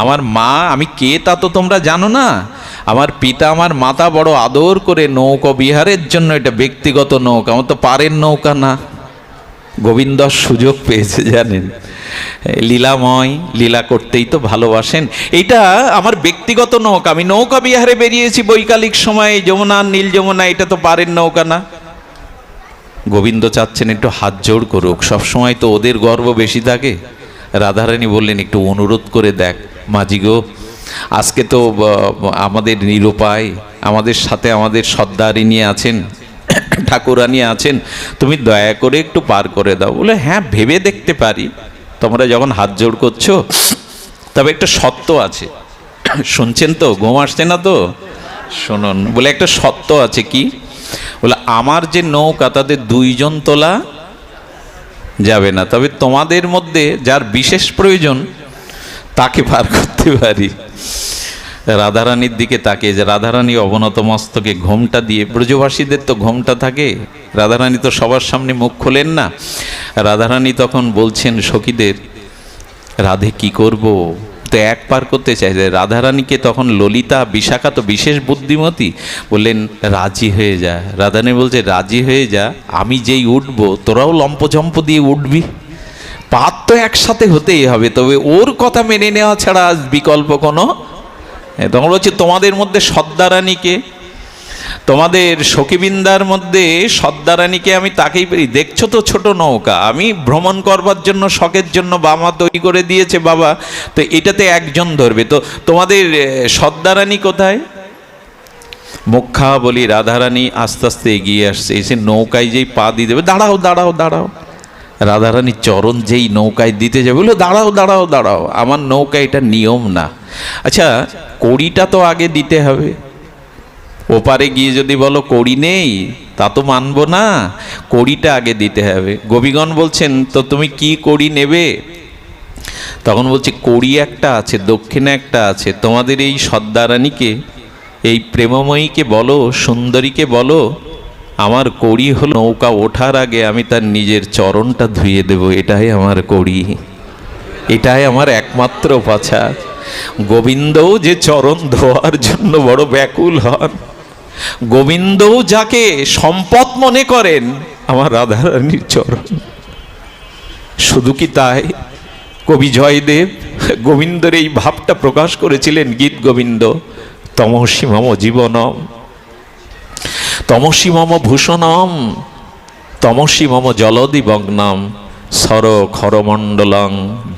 আমার মা, আমি কে তা তো তোমরা জানো না। আমার পিতা আমার মাতা বড় আদর করে নৌকা বিহারের জন্য এটা ব্যক্তিগত নৌকা, আমার তো পারের নৌকা না। গোবিন্দ সুযোগ পেয়েছে জানেন, লীলাময়, লীলা করতেই তো ভালোবাসেন। এটা আমার ব্যক্তিগত নৌকা, আমি নৌকা বিহারে বেরিয়েছি বৈকালিক সময়ে, যমুনা নীল যমুনা, এটা তো পারের নৌকা না। গোবিন্দ চাচ্ছেন একটু হাত জোড় করুক, সবসময় তো ওদের গর্ব বেশি থাকে। রাধারানী বললেন, একটু অনুরোধ করে দেখ মাঝি গো, আজকে তো আমাদের নিরুপায়, আমাদের সাথে আমাদের সর্দারিনী আছেন, ঠাকুরানী আছেন, তুমি দয়া করে একটু পার করে দাও। বলে, হ্যাঁ ভেবে দেখতে পারি, তোমরা যখন হাত জোড় করছো, তবে একটা সত্য আছে। শুনছেন তো, ঘুম আসছে না তো? শুনুন। বলে, একটা সত্য আছে। কি? বলে, আমার যে নৌকা তাতে 2 জন তোলা যাবে না, তবে তোমাদের মধ্যে যার বিশেষ প্রয়োজন তাকে পার করতে পারি। রাধারানীর দিকে তাকে, যে রাধারানী অবনত মস্তকে ঘোমটা দিয়ে, ব্রজবাসীদের তো ঘোমটা থাকে, রাধারানী তো সবার সামনে মুখ খোলেন না। রাধারানী তখন বলছেন সখীদের, রাধে কি করব, তো এক পার করতে চাইছে। রাধারানীকে তখন ললিতা বিশাখা তো বিশেষ বুদ্ধিমতী, বললেন রাজি হয়ে যা। রাধারানী বলছে, রাজি হয়ে যা, আমি যেই উঠবো তোরাও লম্পঝম্প দিয়ে উঠবি, পার তো একসাথে হতেই হবে, তবে ওর কথা মেনে নেওয়া ছাড়া আজ বিকল্প কোনো। তখন বলছে, তোমাদের মধ্যে সর্দারানীকে, তোমাদের সখীবৃন্দার মধ্যে সর্দারানীকে আমি তাকেই পারি। দেখছো তো ছোট নৌকা, আমি ভ্রমণ করবার জন্য শখের জন্য বাবা তৈরি করে দিয়েছে বাবা, তো এটাতে একজন ধরবে, তো তোমাদের সর্দারানী কোথায়? মুখা বলি রাধারানী আস্তে আস্তে এগিয়ে আসছে, এসে নৌকায় যেই পা দিয়ে দেবে, দাঁড়াও দাঁড়াও দাঁড়াও। রাধারানী চরণ যেই নৌকায় দিতে যাবে, বললো দাঁড়াও দাঁড়াও দাঁড়াও, আমার নৌকা, এটা নিয়ম না। আচ্ছা, কড়িটা তো আগে দিতে হবে। ওপারে গিয়ে যদি বলো কড়ি নেই, তা তো মানবো না, কড়িটা আগে দিতে হবে। গোপীগণ বলছেন, তো তুমি কি কড়ি নেবে? তখন বলছে, কড়ি একটা আছে, দক্ষিণে একটা আছে, তোমাদের এই সর্দারানীকে, এই প্রেমময়ীকে বলো, সুন্দরীকে বলো, আমার কড়ি হলো নৌকা ওঠার আগে আমি তার নিজের চরণটা ধুয়ে দেব, এটাই আমার কড়ি, এটাই আমার একমাত্র পাছার। গোবিন্দও যে চরণ ধোয়ার জন্য বড় ব্যাকুল হন, গোবিন্দও যাকে সম্পদ মনে করেন, আমার রাধারানীর চরণ। শুধু কি তাই, কবি জয়দেব গোবিন্দের এই ভাবটা প্রকাশ করেছিলেন গীত গোবিন্দ, তমসি মম জীবনম, তমসি মম ভূষণম, তমসি মম জলদিবগ্নম, সর খরমণ্ডলং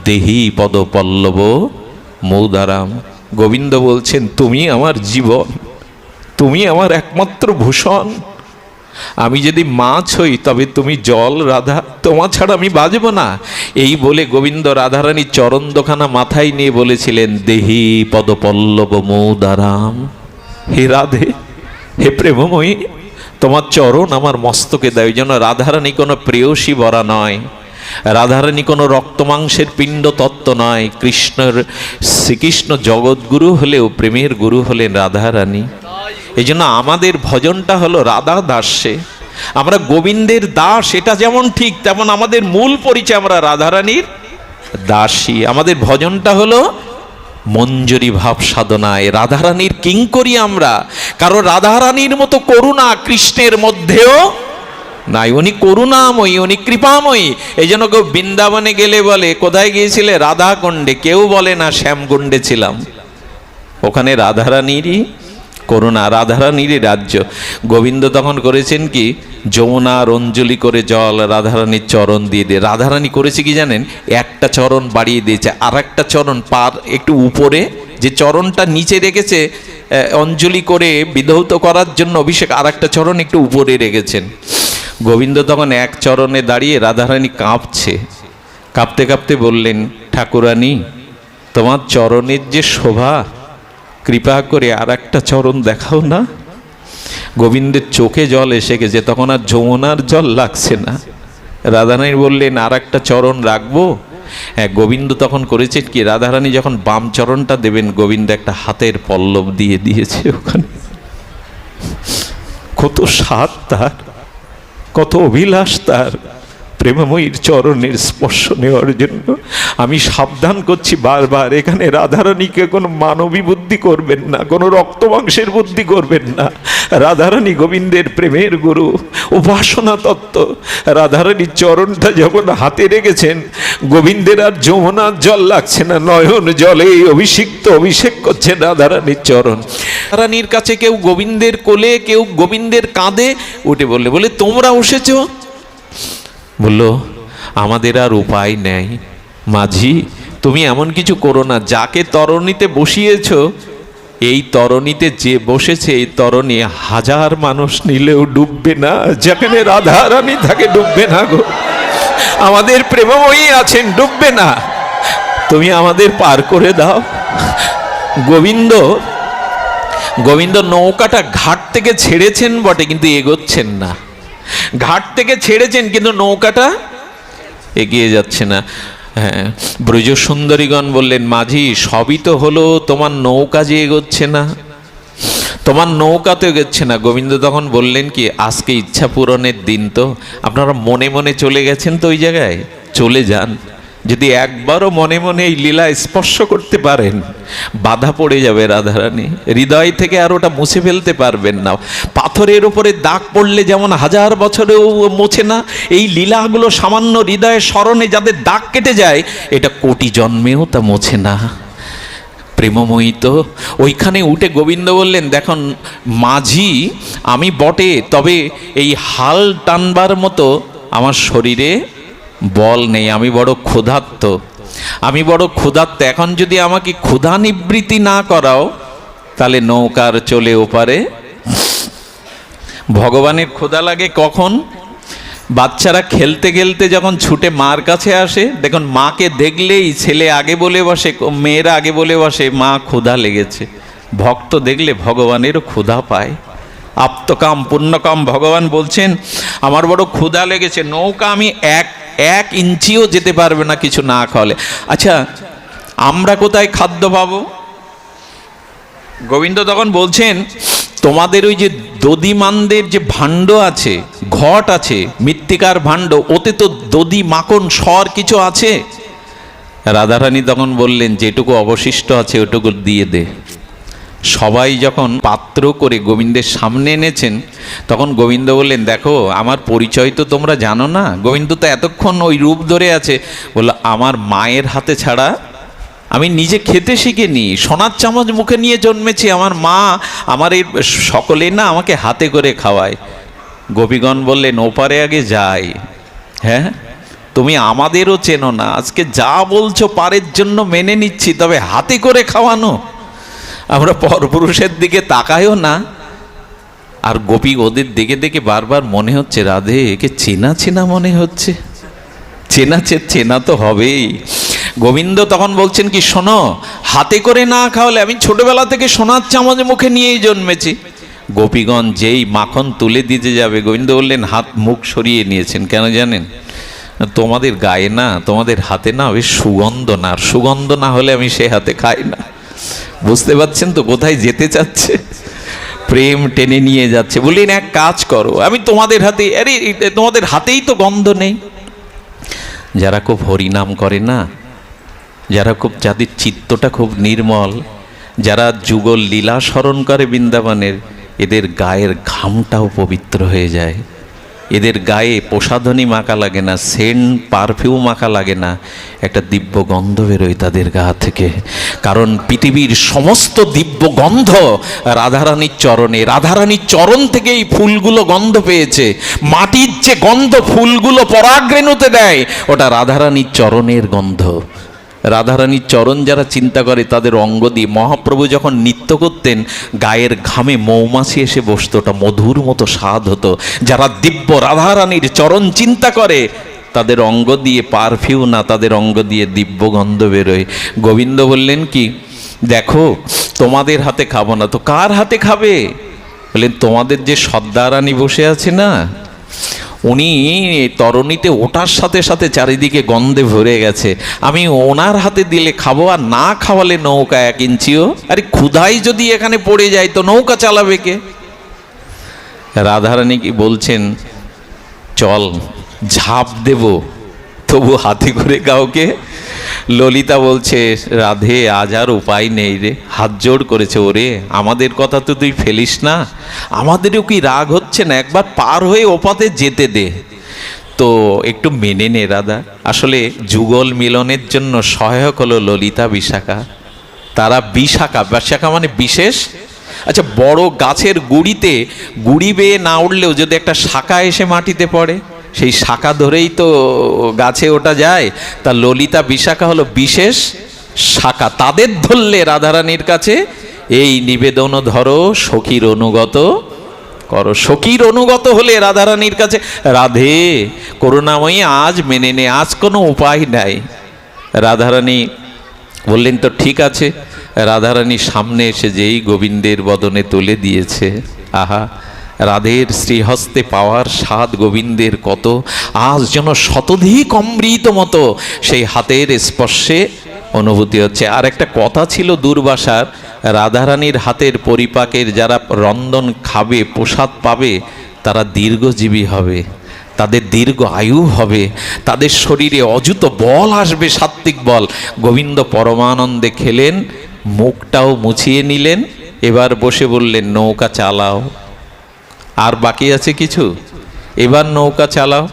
দেহি পদ পল্লব মৌদারাম। গোবিন্দ বলছেন, তুমি আমার জীবন, তুমি আমার একমাত্র ভূষণ। আমি যদি মাছ হই তবে তুমি জল, রাধা, তোমার ছাড়া আমি বাজব না। এই বলে গোবিন্দ রাধারানীর চরণ দোখানা মাথায় নিয়ে বলেছিলেন, দেহি পদ পল্লব মৌদারাম। হে রাধে, হে প্রেমময়ী, তোমার চরণ আমার মস্তকে দেয়। যেন রাধারানী কোনো প্রেয়সী বরা নয়, রাধারানী কোনো রক্তমাংসের পিণ্ড তত্ত্ব নয়। শ্রীকৃষ্ণ জগৎগুরু হলেও প্রেমের গুরু হলেন রাধারানী। এই জন্য আমাদের ভজনটা হলো রাধা দাসে, আমরা গোবিন্দের দাস, এটা যেমন ঠিক তেমন আমাদের মূল পরিচয় আমরা রাধারানীর দাসী। আমাদের ভজনটা হলো মঞ্জুরি ভাব সাধনায় রাধারানীর কিঙ্করি আমরা, কারণ রাধারানীর মতো করুণা কৃষ্ণের মধ্যেও নাই। উনি করুণাময়ী, উনি কৃপাময়ী। এই জন্য কেউ বৃন্দাবনে গেলে বলে কোথায় গিয়েছিলে, রাধা কুণ্ডে। কেউ বলে না শ্যামকুণ্ডে ছিলাম। ওখানে রাধারানীরই করুণা, রাধারানীরই রাজ্য। গোবিন্দ তখন করেছেন কি, যমুনার অঞ্জলি করে জল রাধারানীর চরণ দিয়ে দিয়ে। রাধারানী করেছে কি জানেন, একটা চরণ বাড়িয়ে দিয়েছে, আর একটা চরণ পার একটু উপরে, যে চরণটা নিচে রেখেছে অঞ্জলি করে বিধৌত করার জন্য অভিষেক, আর একটা চরণ একটু উপরে রেখেছেন। গোবিন্দ তখন এক চরণে দাঁড়িয়ে, রাধারানী কাঁপছে, কাঁপতে কাঁপতে বললেন, ঠাকুরানী তোমার চরণের যে শোভা, কৃপা করে আর একটা চরণ দেখাও না। গোবিন্দের চোখে জল এসে গেছে, তখন আর যমুনার জল লাগছে না। রাধারানী বললেন, আর একটা চরণ রাখবো। হ্যাঁ, গোবিন্দ তখন করেছেন কি, রাধারানী যখন বাম চরণটা দেবেন, গোবিন্দ একটা হাতের পল্লব দিয়ে দিয়েছে ওখানে। কত স্বাদ তার, কত অভিলাষ তার প্রেমময়ীর চরণের স্পর্শ নেওয়ার জন্য। আমি সাবধান করছি বারবার, এখানে রাধারানীকে কোনো মানবী বুদ্ধি করবেন না, কোনো রক্তমাংসের বুদ্ধি করবেন না। রাধারানী গোবিন্দের প্রেমের গুরু, উপাসনা তত্ত্ব। রাধারানীর চরণটা যখন হাতে রেখেছেন, গোবিন্দের আর যমুনার জল লাগছে না, নয়ন জলে অভিষেক করছেন রাধারানীর চরণ। রাধারানীর কাছে কেউ গোবিন্দের কোলে, কেউ গোবিন্দের কাঁধে উঠে বলে তোমরা বসেছ। বলল, আমাদের আর উপায় নেই মাঝি, তুমি এমন কিছু করো না, যাকে তরণীতে বসিয়েছ, এই তরণীতে যে বসেছে, এই তরণী হাজার মানুষ নিলেও ডুববে না, যেখানে রাধারানী থাকে ডুববে না গো। আমাদের প্রেমময়ী আছেন, ডুববে না, তুমি আমাদের পার করে দাও। গোবিন্দ নৌকাটা ঘাট থেকে ছেড়েছেন বটে, কিন্তু এগোচ্ছেন না। ঘাট থেকে ছেড়েছেন কিন্তু নৌকাটা এগিয়ে যাচ্ছে না। হ্যাঁ, ব্রজ সুন্দরীগণ বললেন, মাঝি সবই তো হলো, তোমার নৌকা যে এগোচ্ছে না, তোমার নৌকা তো এগোচ্ছে না। গোবিন্দ তখন বললেন কি, আজকে ইচ্ছা পূরণের দিন, তো আপনারা মনে মনে চলে গেছেন তো ওই জায়গায়, চলে যান। যদি একবারও মনে মনে এই লীলা স্পর্শ করতে পারেন, বাধা পড়ে যাবে রাধারানী, হৃদয় থেকে আর ওটা মুছে ফেলতে পারবেন না। পাথরের উপরে দাগ পড়লে যেমন হাজার বছরেও মোছে না, এই লীলাগুলো সামান্য হৃদয়ের স্মরণে যাদের দাগ কেটে যায়, এটা কোটি জন্মেও তা মোছে না। প্রেমময়ী তো ওইখানে উঠে গোবিন্দ বললেন, দেখুন মাঝি আমি বটে, তবে এই হাল টানবার মতো আমার শরীরে বল নেই, আমি বড় ক্ষুধার্ত, এখন যদি আমাকে ক্ষুধা নিবৃত্তি না করাও, তাহলে নৌকার চলে ওপারে। ভগবানের ক্ষুধা লাগে কখন? বাচ্চারা খেলতে খেলতে যখন ছুটে মার কাছে আসে, দেখুন মাকে দেখলেই ছেলে আগে বলে বসে, মেয়েরা আগে বলে বসে, মা ক্ষুধা লেগেছে। ভক্ত দেখলে ভগবানেরও ক্ষুধা পায়। আপ্তকাম পুণ্যকাম ভগবান বলছেন, আমার বড় ক্ষুধা লেগেছে, নৌকা আমি এক ইঞ্চিও যেতে পারবে না কিছু না খাওয়ালে। আচ্ছা, আমরা কোথায় খাদ্য পাবো? গোবিন্দ তখন বলছেন, তোমাদের ওই যে দধিমানদের যে ভাণ্ড আছে, ঘট আছে, মৃত্তিকার ভাণ্ড, ওতে তো দধি মাখন সর কিছু আছে। রাধারানী তখন বললেন, যেটুকু অবশিষ্ট আছে ওটুকু দিয়ে দে। সবাই যখন পাত্র করে গোবিন্দের সামনে এনেছেন, তখন গোবিন্দ বললেন, দেখো আমার পরিচয় তো তোমরা জানো না। গোবিন্দ তো এতক্ষণ ওই রূপ ধরে আছে, বললো আমার মায়ের হাতে ছাড়া আমি নিজে খেতে শিখিনি, সোনার চামচ মুখে নিয়ে জন্মেছি, আমার মা আমার এই সকলে না আমাকে হাতে করে খাওয়ায়। গোপীগণ বললেন, ওপারে আগে যাই। হ্যাঁ, তুমি আমাদেরও চেনো না, আজকে যা বলছো পারের জন্য মেনে নিচ্ছি, তবে হাতে করে খাওয়ানো, আমরা পরপুরুষের দিকে তাকাইও না। আর গোপী ওদের দিকে দেখে বারবার মনে হচ্ছে, রাধে একে চেনা চেনা মনে হচ্ছে, চেনা তো হবেই। গোবিন্দ তখন বলছেন কি, শোনো, হাতে করে না খাওয়ালে, আমি ছোটবেলা থেকে সোনার চামচ মুখে নিয়েই জন্মেছি। গোপীগণ যেই মাখন তুলে দিতে যাবে, গোবিন্দ বললেন, হাত মুখ সরিয়ে নিয়েছেন। কেন জানেন? তোমাদের গায়ে না, তোমাদের হাতে না ওই সুগন্ধ না, আর সুগন্ধ না হলে আমি সে হাতে খাই না। বুঝতে পারছেন তো কোথায় যেতে চাচ্ছে? প্রেম টেনে নিয়ে যাচ্ছে। বললেন এক কাজ করো, আমি তোমাদের হাতে, আরে তোমাদের হাতেই তো গন্ধ নেই। যারা খুব হরিনাম করে না, যারা খুব, যাদের চিত্তটা খুব নির্মল, যারা যুগল লীলা স্মরণ করে বৃন্দাবনের, এদের গায়ের ঘামটাও পবিত্র হয়ে যায়। এদের গায়ে প্রসাধনী মাখা লাগে না, সেন্ট পারফিউম মাখা লাগে না, একটা দিব্য গন্ধ বেরোয় তাদের গা থেকে। কারণ পৃথিবীর সমস্ত দিব্য গন্ধ রাধারানীর চরণে, রাধারানীর চরণ থেকে এই ফুলগুলো গন্ধ পেয়েছে। মাটির যে গন্ধ ফুলগুলো পরাগরেণুতে দেয়, ওটা রাধারানীর চরণের গন্ধ। রাধারানীর চরণ যারা চিন্তা করে, তাদের অঙ্গ দিয়ে মহাপ্রভু যখন নৃত্য করতেন, গায়ের ঘামে মৌমাছি এসে বসতো, ওটা মধুর মতো স্বাদ হতো। যারা দিব্য রাধারানীর চরণ চিন্তা করে, তাদের অঙ্গ দিয়ে পারফিউম না, তাদের অঙ্গ দিয়ে দিব্য গন্ধ বেরোয়। গোবিন্দ বললেন কি, দেখো তোমাদের হাতে খাবো না তো কার হাতে খাবে? বললেন তোমাদের যে সর্দারানী বসে আছে না, উনি তরণীতে ওঠার সাথে সাথে চারিদিকে গন্ধে ভরে গেছে, আমি ওনার হাতে দিলে খাবো, আর না খাওয়ালে নৌকা 1 ইঞ্চিও। আরে ক্ষুধাই যদি এখানে পড়ে যায় তো নৌকা চালাবে কে? রাধারানী কি বলছেন, চল ঝাঁপ দেব, তবু হাতে করে কাউকে। ললিতা বলছে, রাধে আজ আর উপায় নেই রে, হাত জোড় করেছে, ওরে আমাদের কথা তো তুই ফেলিস না, আমাদেরও কি রাগ হচ্ছে না, একবার পার হয়ে ওপাতে যেতে দে। তো একটু মেনে নে রাধা। আসলে যুগল মিলনের জন্য সহায়ক হলো ললিতা বিশাখা। তারা বিশাখা, বিশাখা মানে বিশেষ। আচ্ছা, বড় গাছের গুড়িতে গুড়ি বেয়ে না উঠলেও যদি একটা শাখা এসে মাটিতে পড়ে, সেই শাখা ধরেই তো গাছে ওঠা যায়। তা ললিতা বিশাখা হলো বিশেষ শাখা, তাদের ধরলে রাধারানীর কাছে এই নিবেদন ধরো, সখীর অনুগত করো। সখীর অনুগত হলে রাধারানীর কাছে, রাধে করুণাময়ী আজ মেনে নে, আজ কোনো উপায় নাই। রাধারানী বললেন তো ঠিক আছে। রাধারানী সামনে এসে যেই গোবিন্দের বদনে তুলে দিয়েছে, আহা, রাধের শ্রীহস্তে পাওয়ার স্বাদ গোবিন্দের কত, আজ যেন শতধিক অমৃত মতো সেই হাতের স্পর্শে অনুভূতি হচ্ছে। আর একটা কথা ছিল দুর্বাসার, রাধারানীর হাতের পরিপাকের যারা রন্ধন খাবে, প্রসাদ পাবে, তারা দীর্ঘজীবী হবে, তাদের দীর্ঘ আয়ু হবে, তাদের শরীরে অযুত বল আসবে, সাত্ত্বিক বল। গোবিন্দ পরমানন্দে খেলেন, মুখটাও মুছিয়ে নিলেন, এবার বসে বললেন নৌকা চালাও। আর বাকি আছে কিছু? এবার নৌকা চালাও।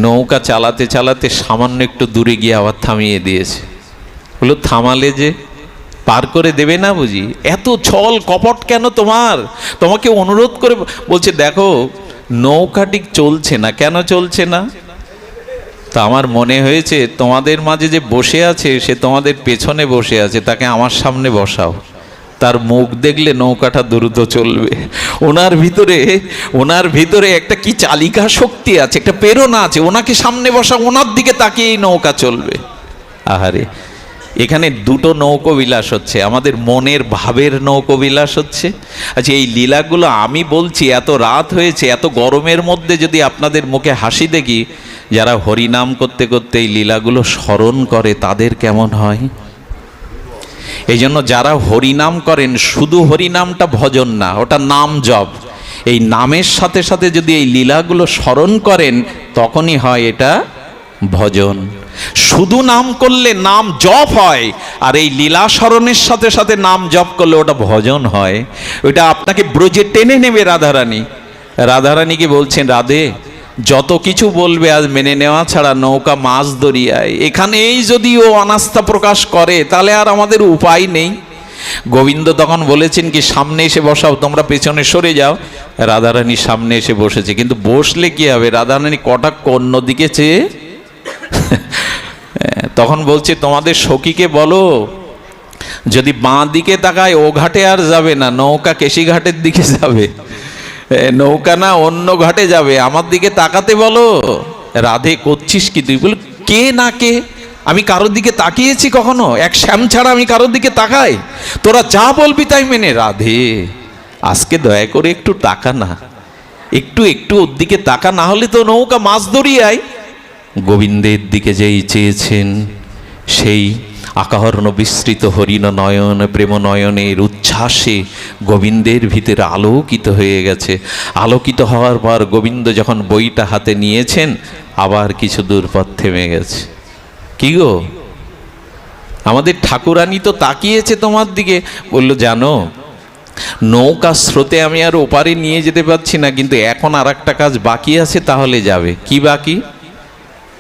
নৌকা চালাতে চালাতে সামান্য একটু দূরে গিয়ে আবার থামিয়ে দিয়েছে। বললো থামালে যে পার করে দেবে না বুঝি? এত ছল কপট কেন তোমার? তোমাকে অনুরোধ করে বলছে, দেখো নৌকাটি চলছে না। কেন চলছে না? তা আমার মনে হয়েছে তোমাদের মাঝে যে বসে আছে, সে তোমাদের পেছনে বসে আছে, তাকে আমার সামনে বসাও, তার মুখ দেখলে নৌকাটা দ্রুত চলবে। ওনার ভিতরে একটা কি চালিকা শক্তি আছে, একটা প্রেরণা আছে, ওনাকে সামনে বসা, ওনার দিকে তাকিয়েই নৌকা চলবে। আহারে, এখানে দুটো নৌকবিলাস হচ্ছে, আমাদের মনের ভাবের নৌকবিলাস হচ্ছে। আচ্ছা, এই লীলাগুলো আমি বলছি, এত রাত হয়েছে, এত গরমের মধ্যে যদি আপনাদের মুখে হাসি দেখি, যারা হরিনাম করতে করতে এই লীলাগুলো স্মরণ করে তাদের কেমন হয়? এই জন্য যারা হরিনাম করেন, শুধু হরিনামটা ভজন না, ওটা নাম জপ। এই নামের সাথে সাথে যদি এই লীলাগুলো স্মরণ করেন, তখনই হয় এটা ভজন। শুধু নাম করলে নাম জপ হয়, আর এই লীলা স্মরণের সাথে সাথে নাম জপ করলে ওটা ভজন হয়। ওটা আপনাকে ব্রজে টেনে নেবে রাধারানী। রাধারানীকে বলছেন, রাধে যত কিছু বলবে আজ মেনে নেওয়া ছাড়া, নৌকা মাছ দরিয়ায়, এখানেই যদি ও অনাস্থা প্রকাশ করে তাহলে আর আমাদের উপায় নেই। গোবিন্দ তখন বলেছেন কি, সামনে এসে বসাও, তোমরা পেছনে সরে যাও। রাধারানী সামনে এসে বসেছে, কিন্তু বসলে কি হবে? রাধারানী কটাক্ষ অন্যদিকে চেয়ে তখন বলছে, তোমাদের সখীকে বলো যদি বাঁ দিকে তাকায় ও ঘাটে আর যাবে না, নৌকা কেশি ঘাটের দিকে যাবে, নৌকা না অন্য ঘাটে যাবে, আমার দিকে তাকাতে বলো। রাধে করছিস কি তুই? বল কে না কে, আমি কারোর দিকে তাকিয়েছি কখনো? এক শ্যাম ছাড়া আমি কারোর দিকে তাকাই? তোরা যা বলবি তাই মেনে। রাধে আজকে দয়া করে একটু তাকা না, একটু ওর দিকে তাকা, না হলে তো নৌকা মাছ দরিয়ায়। গোবিন্দের দিকে যেই চেয়েছেন, সেই আকাহর্ণ বিস্তৃত হরিণ নয়ন প্রেম নয়নের উচ্ছ্বাসে গোবিন্দের ভিতরে আলোকিত হয়ে গেছে। আলোকিত হওয়ার পর গোবিন্দ যখন বইটা হাতে নিয়েছেন, আবার কিছু দূর পথ থেমে গেছে। কি গো, আমাদের ঠাকুরানী তো তাকিয়েছে তোমার দিকে, বলল জানো নৌকা স্রোতে আমি আর ওপারে নিয়ে যেতে পারছি না, কিন্তু এখন আর একটা কাজ বাকি আছে, তাহলে যাবে। কি বাকি?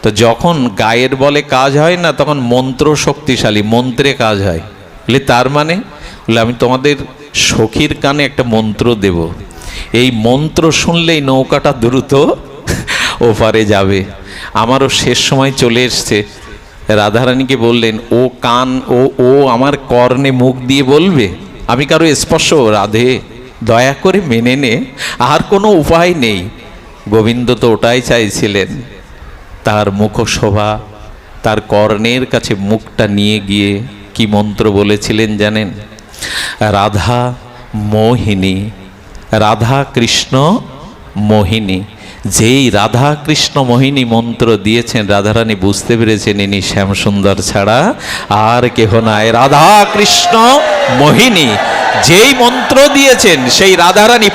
তো যখন গায়ের বলে কাজ হয় না, তখন মন্ত্র শক্তিশালী, মন্ত্রে কাজ হয়। বলে তার মানে? বলে আমি তোমাদের সখীর কানে একটা মন্ত্র দেব, এই মন্ত্র শুনলেই নৌকাটা দ্রুত ওপারে যাবে। আমারও শেষ সময় চলে এসছে। রাধারানীকে বললেন, ও কান ও আমার কর্ণে মুখ দিয়ে বলবে, আমি কারো স্পর্শ, রাধে দয়া করে মেনে নে, আর কোনো উপায় নেই। গোবিন্দ তো ওটাই চাইছিলেন। তার মুখশোভা, তার কর্ণের কাছে মুখটা নিয়ে গিয়ে কি মন্ত্র বলেছিলেন জানেন? রাধা মোহিনী, রাধা কৃষ্ণ মোহিনী। যেই রাধা কৃষ্ণ মোহিনী মন্ত্র দিয়েছেন, রাধারানী বুঝতে পেরেছেন ইনি শ্যামসুন্দর ছাড়া আর কেহ নাই। রাধা কৃষ্ণ মোহিনী যেই মন্ত্র দিয়েছেন, সেই রাধারানী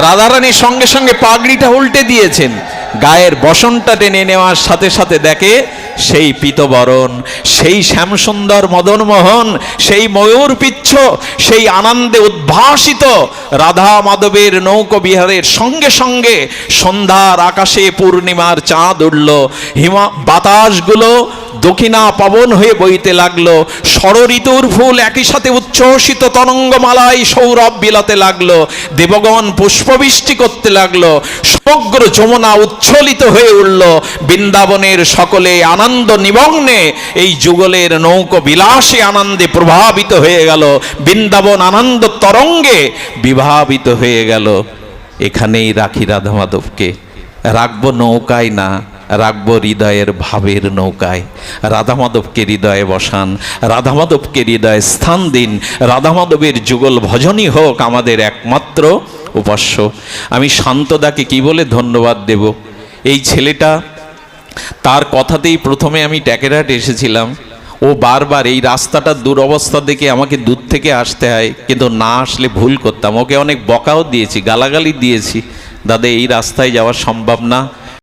রাধারানীর সঙ্গে সঙ্গে পাগড়িটা উল্টে দিয়েছেন। গায়ের বসনটা টেনে নেওয়ার সাথে সাথে দেখে সেই পীতবরণ, সেই শ্যামসুন্দর মদনমোহন, সেই ময়ূর পিচ্ছ, সেই আনন্দে উদ্ভাসিত রাধা মাধবের নৌকো বিহারের সঙ্গে সঙ্গে সন্ধ্যার আকাশে পূর্ণিমার চাঁদ উঠল। বাতাসগুলো দক্ষিণা পবন হয়ে বইতে লাগলো। ষড়ঋতুর ফুল একই সাথে উচ্ছ্বসিত তরঙ্গমালায় সৌরভ বিলাতে লাগলো। দেবগণ পুষ্পবৃষ্টি করতে লাগলো। সমগ্র যমুনা উচ্ছ্বলিত হয়ে উঠল। বৃন্দাবনের সকলে আনন্দ নিমগ্নে এই যুগলের নৌকো বিলাসে আনন্দে প্রভাবিত হয়ে গেল। বৃন্দাবন আনন্দ তরঙ্গে বিভাবিত হয়ে গেল। এখানেই রাখি রাধা মাধবকে, রাখবো নৌকায় না, রাখবো হৃদয়ের ভাবের নৌকায়। রাধা মাধবকে হৃদয়ে বসান, রাধা মাধবকে হৃদয়ে স্থান দিন। রাধা মাধবের যুগল ভজনই হোক আমাদের একমাত্র উপাস্য। আমি শান্তদাকে কি বলে ধন্যবাদ দেব? এই ছেলেটা, তার কথাতেই প্রথমে আমি ট্যাকেরহাট এসেছিলাম। ও বারবার এই রাস্তাটার দুরবস্থা দেখে আমাকে দূর থেকে আসতে হয়, কিন্তু না আসলে ভুল করতাম। ওকে অনেক বকাও দিয়েছি, গালাগালি দিয়েছি, দাদা এই রাস্তায় যাওয়া সম্ভব না,